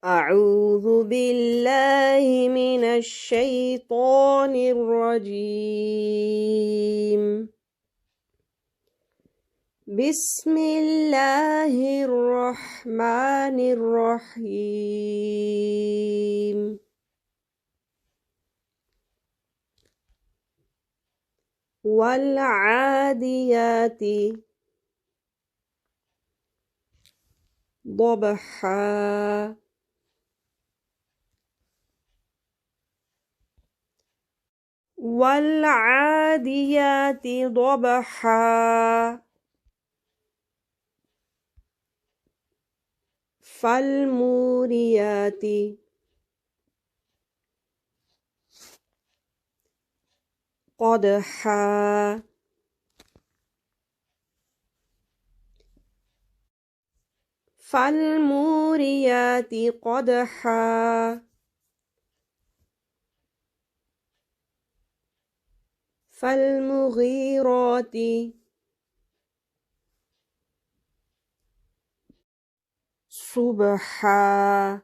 أعوذ بالله من الشيطان الرجيم. بسم الله الرحمن الرحيم. والعاديات ضبحا والعاديات ضبحا فالموريات قدحا فالموريات قدحا فالمغيرات صبحا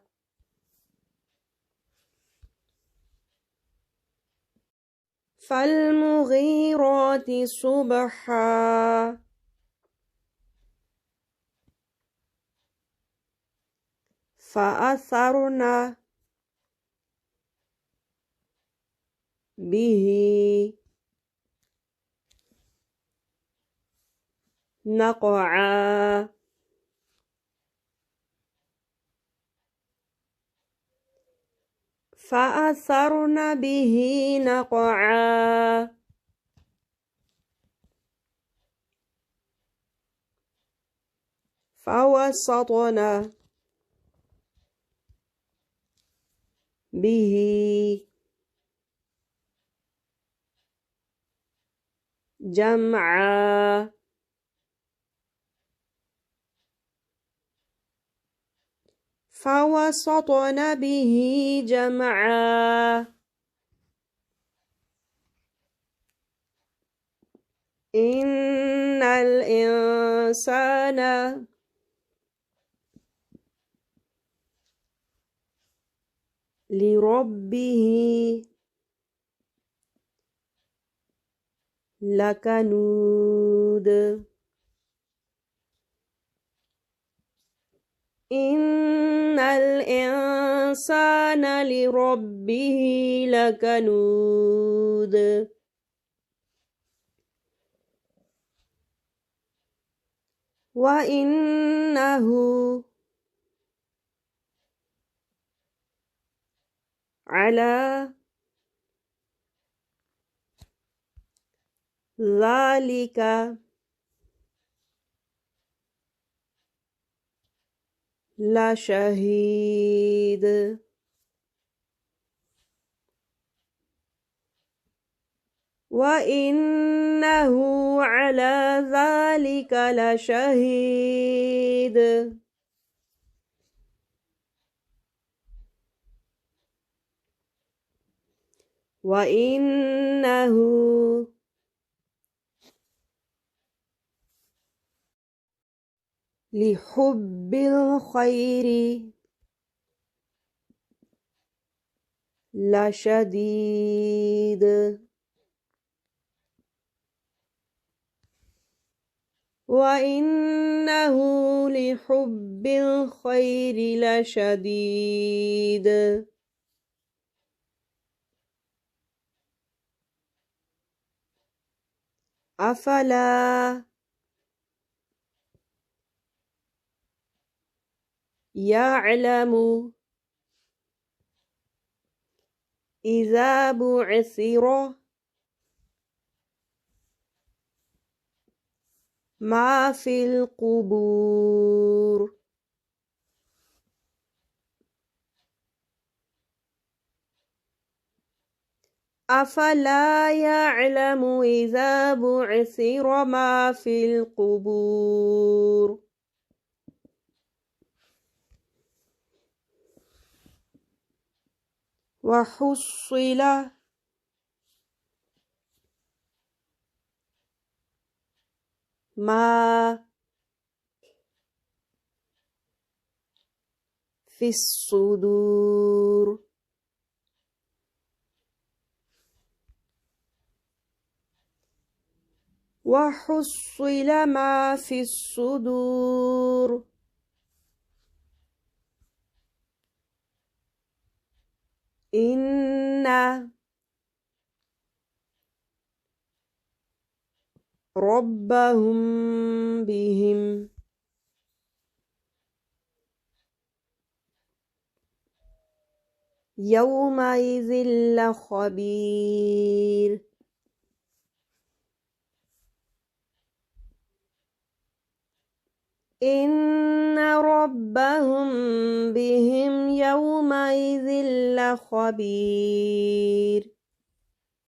فالمغيرات صبحا فأثرن به نقعا فأثرن به نقعا فوسطن به جمعا فوسطن به جمعا إن الإنسان لربه لكنود إن الإنسان لربه لكنود وإنه على ذلك لشهيد وإنه على ذلك لشهيد وإنه لحب الخير لشديد وإنه لحب الخير لشديد أفلا يعلم إذا بعثر ما في القبور أفلا يعلم إذا بعثر ما في القبور وحصل ما في الصدور وحصل ما في الصدور إن ربهم بهم يومئذ لخبير إن ربهم بهم يومئذ لخبير